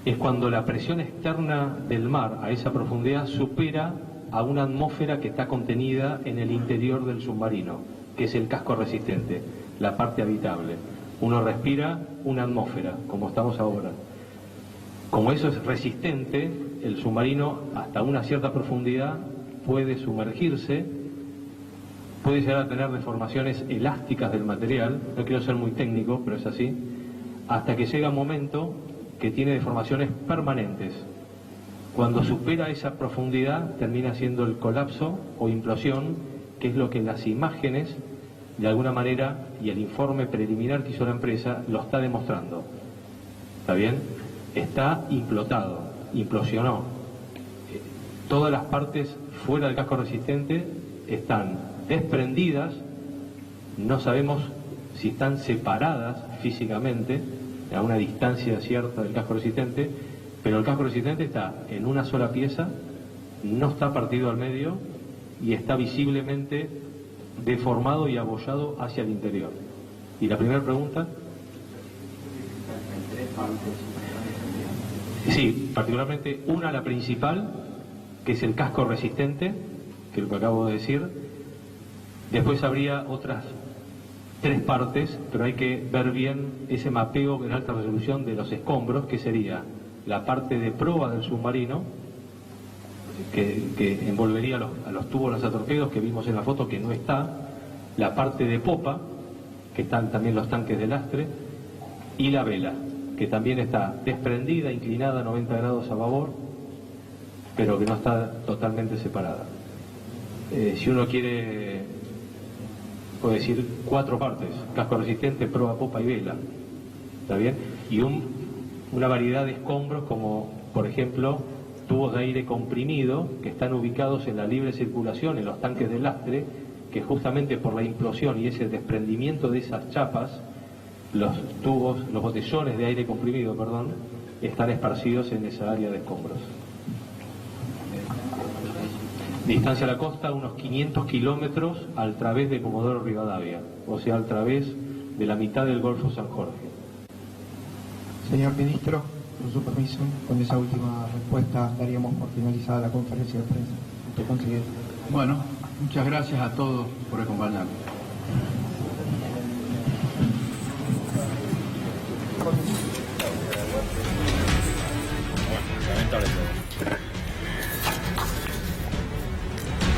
[SPEAKER 7] es cuando la presión externa del mar a esa profundidad supera a una atmósfera que está contenida en el interior del submarino, que es el casco resistente, la parte habitable. Uno respira una atmósfera, como estamos ahora. Como eso es resistente, el submarino hasta una cierta profundidad puede sumergirse, puede llegar a tener deformaciones elásticas del material, no quiero ser muy técnico, pero es así, hasta que llega un momento que tiene deformaciones permanentes. Cuando supera esa profundidad termina siendo el colapso o implosión, que es lo que las imágenes, de alguna manera, y el informe preliminar que hizo la empresa, lo está demostrando. ¿Está bien? Está implotado, implosionó. Todas las partes fuera del casco resistente están desprendidas, no sabemos si están separadas físicamente, a una distancia cierta del casco resistente, pero el casco resistente está en una sola pieza, no está partido al medio y está visiblemente deformado y abollado hacia el interior. Y la primera pregunta. Sí, particularmente una, la principal, que es el casco resistente, que es lo que acabo de decir. Después habría otras 3 partes, pero hay que ver bien ese mapeo en alta resolución de los escombros, que sería la parte de proa del submarino, que envolvería a los tubos lanzatorpedos que vimos en la foto, que no está, la parte de popa, que están también los tanques de lastre, y la vela, que también está desprendida, inclinada a 90 grados a babor, pero que no está totalmente separada. Si uno quiere, puede decir 4 partes: casco resistente, proa, popa y vela. ¿Está bien? Y una variedad de escombros, como por ejemplo tubos de aire comprimido que están ubicados en la libre circulación en los tanques de lastre, que justamente por la implosión y ese desprendimiento de esas chapas, los botellones de aire comprimido, están esparcidos en esa área de escombros. Distancia a la costa, unos 500 kilómetros al través de Comodoro Rivadavia, o sea, al través de la mitad del Golfo San Jorge.
[SPEAKER 17] Señor Ministro, con su permiso, con esa última respuesta daríamos por finalizada la conferencia de prensa. ¿Usted consigue?
[SPEAKER 5] Bueno, muchas gracias a todos por acompañarnos.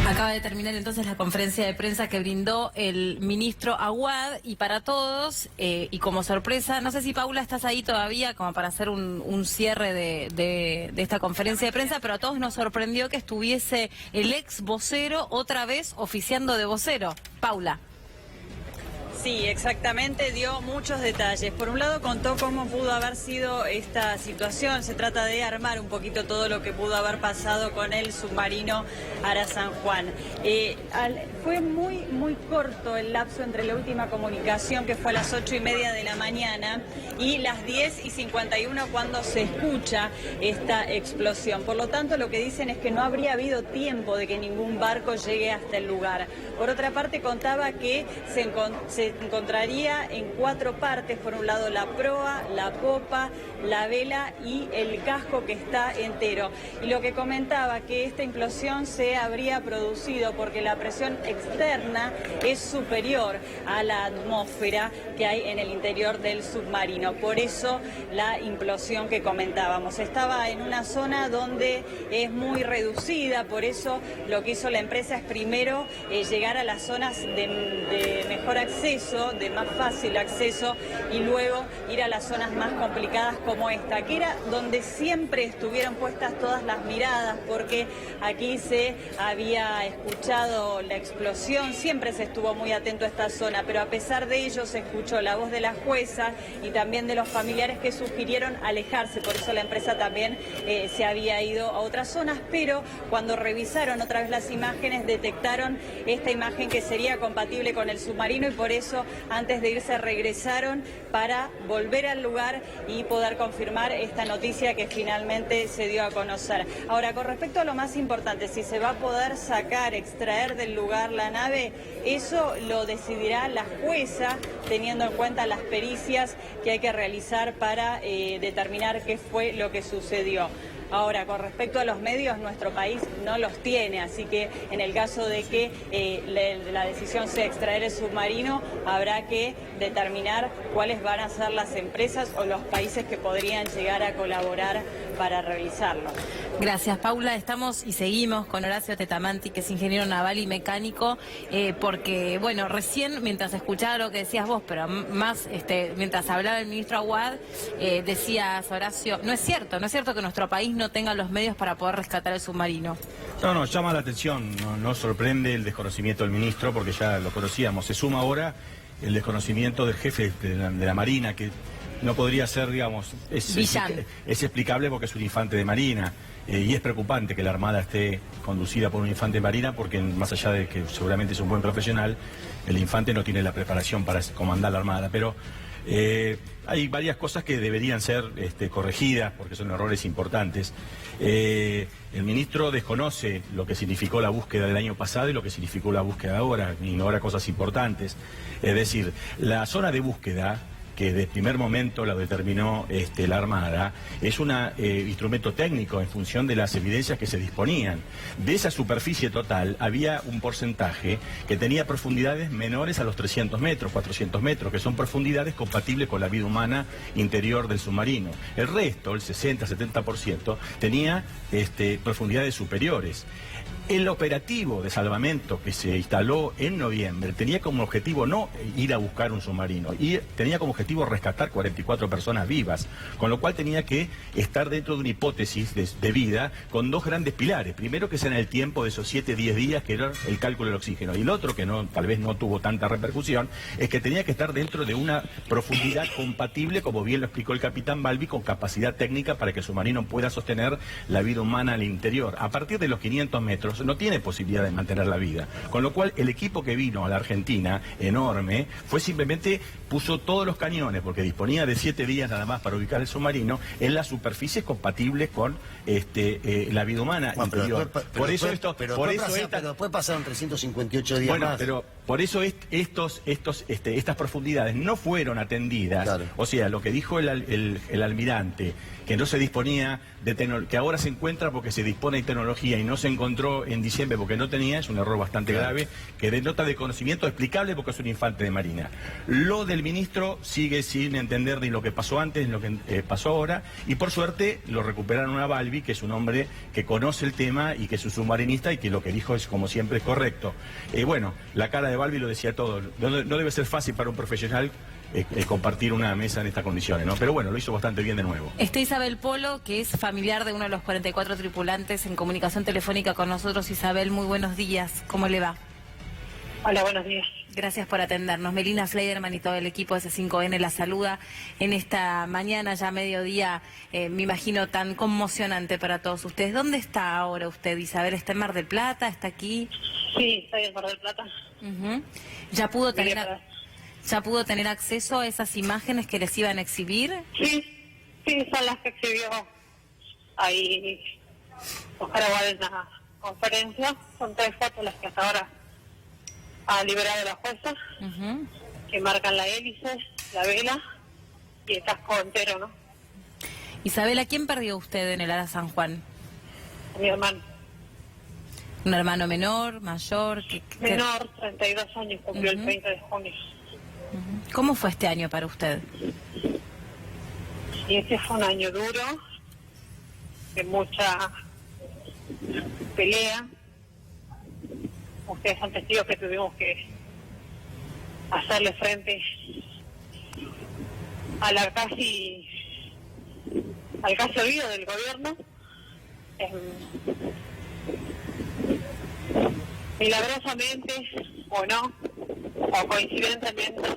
[SPEAKER 4] Acaba de terminar entonces la conferencia de prensa que brindó el ministro Aguad, y para todos, y como sorpresa, no sé si Paula estás ahí todavía como para hacer un cierre de esta conferencia de prensa, pero a todos nos sorprendió que estuviese el ex vocero otra vez oficiando de vocero. Paula.
[SPEAKER 11] Sí, exactamente, dio muchos detalles. Por un lado contó cómo pudo haber sido esta situación. Se trata de armar un poquito todo lo que pudo haber pasado con el submarino Ara San Juan. Fue muy corto el lapso entre la última comunicación, que fue a las 8:30 de la mañana, y las 10:51 cuando se escucha esta explosión. Por lo tanto, lo que dicen es que no habría habido tiempo de que ningún barco llegue hasta el lugar. Por otra parte, contaba que se encontraría en 4 partes: por un lado la proa, la popa, la vela y el casco, que está entero. Y lo que comentaba, que esta implosión se habría producido porque la presión externa es superior a la atmósfera que hay en el interior del submarino. Por eso la implosión que comentábamos. Estaba en una zona donde es muy reducida, por eso lo que hizo la empresa es primero llegar a las zonas de mejor acceso, de más fácil acceso, y luego ir a las zonas más complicadas como esta, que era donde siempre estuvieron puestas todas las miradas, porque aquí se había escuchado la explosión, siempre se estuvo muy atento a esta zona, pero a pesar de ello se escuchó la voz de la jueza y también de los familiares que sugirieron alejarse. Por eso la empresa también se había ido a otras zonas, pero cuando revisaron otra vez las imágenes detectaron esta imagen que sería compatible con el submarino, y por eso eso, antes de irse regresaron para volver al lugar y poder confirmar esta noticia que finalmente se dio a conocer. Ahora, con respecto a lo más importante, si se va a poder sacar, extraer del lugar la nave, eso lo decidirá la jueza, teniendo en cuenta las pericias que hay que realizar para determinar qué fue lo que sucedió. Ahora, con respecto a los medios, nuestro país no los tiene, así que en el caso de que la decisión sea extraer el submarino, habrá que determinar cuáles van a ser las empresas o los países que podrían llegar a colaborar para realizarlo.
[SPEAKER 4] Gracias, Paula. Estamos y seguimos con Horacio Tetamanti, que es ingeniero naval y mecánico, porque, bueno, recién, mientras escuchaba lo que decías vos, pero más mientras hablaba el ministro Aguad, decías, Horacio, no es cierto que nuestro país no tenga los medios para poder rescatar el submarino.
[SPEAKER 18] No, llama la atención, no sorprende el desconocimiento del ministro, porque ya lo conocíamos. Se suma ahora el desconocimiento del jefe de la Marina, que no podría ser, digamos, es explicable porque es un infante de Marina, y es preocupante que la Armada esté conducida por un infante de Marina, porque más allá de que seguramente es un buen profesional, el infante no tiene la preparación para comandar la Armada, pero hay varias cosas que deberían ser corregidas porque son errores importantes. El ministro desconoce lo que significó la búsqueda del año pasado y lo que significó la búsqueda ahora, ignora cosas importantes. Es decir, la zona de búsqueda, que de primer momento la determinó la Armada, es un instrumento técnico en función de las evidencias que se disponían. De esa superficie total había un porcentaje que tenía profundidades menores a los 300 metros, 400 metros, que son profundidades compatibles con la vida humana interior del submarino. El resto, el 60-70%, tenía profundidades superiores. El operativo de salvamento que se instaló en noviembre tenía como objetivo no ir a buscar un submarino, tenía como objetivo rescatar 44 personas vivas, con lo cual tenía que estar dentro de una hipótesis de vida con dos grandes pilares. Primero, que sea en el tiempo de esos 7-10 días, que era el cálculo del oxígeno. Y el otro, que tal vez no tuvo tanta repercusión, es que tenía que estar dentro de una profundidad compatible, como bien lo explicó el capitán Balbi, con capacidad técnica para que el submarino pueda sostener la vida humana al interior. A partir de los 500 metros no tiene posibilidad de mantener la vida. Con lo cual, el equipo que vino a la Argentina, enorme, puso todos los cañones, porque disponía de 7 días nada más para ubicar el submarino, en las superficies compatibles con la vida humana interior.
[SPEAKER 3] Pero después pasaron 358 días
[SPEAKER 18] bueno,
[SPEAKER 3] más.
[SPEAKER 18] Pero por eso estas profundidades no fueron atendidas. Claro. O sea, lo que dijo el almirante, que no se disponía que ahora se encuentra porque se dispone de tecnología y no se encontró en diciembre porque no tenía, es un error bastante grave, que denota de conocimiento explicable porque es un infante de Marina. Lo del ministro sigue sin entender ni lo que pasó antes ni lo que pasó ahora, y por suerte lo recuperaron a Balbi, que es un hombre que conoce el tema y que es un submarinista y que lo que dijo es, como siempre, es correcto. Bueno, la cara de Balbi lo decía todo. No debe ser fácil para un profesional compartir una mesa en estas condiciones, ¿no? Pero bueno, lo hizo bastante bien de nuevo.
[SPEAKER 4] Está Isabel Polo, que es familiar de uno de los 44 tripulantes, en comunicación telefónica con nosotros. Isabel, muy buenos días. ¿Cómo le va?
[SPEAKER 19] Hola, buenos días.
[SPEAKER 4] Gracias por atendernos. Melina Fleiderman y todo el equipo de C5N la saluda en esta mañana, ya mediodía, me imagino tan conmocionante para todos ustedes. ¿Dónde está ahora usted, Isabel? ¿Está en Mar del Plata? ¿Está aquí?
[SPEAKER 19] Sí, estoy en Mar del Plata.
[SPEAKER 4] ¿Ya pudo tener acceso a esas imágenes que les iban a exhibir?
[SPEAKER 19] Sí, son las que exhibió ahí Oscar Aguad en la conferencia. Son 3 fotos las que hasta ahora ha liberado la jueza, que marcan la hélice, la vela y el casco entero, ¿no?
[SPEAKER 4] Isabel, ¿a quién perdió usted en el Ara San Juan?
[SPEAKER 19] A mi hermano.
[SPEAKER 4] ¿Un hermano menor, mayor?
[SPEAKER 19] Menor, 32 años, cumplió el 30 de junio.
[SPEAKER 4] ¿Cómo fue este año para usted?
[SPEAKER 19] Y este fue un año duro, de mucha pelea. Ustedes son testigos que tuvimos que hacerle frente a al casi olvido del gobierno. Milagrosamente, o no, o coincidentemente,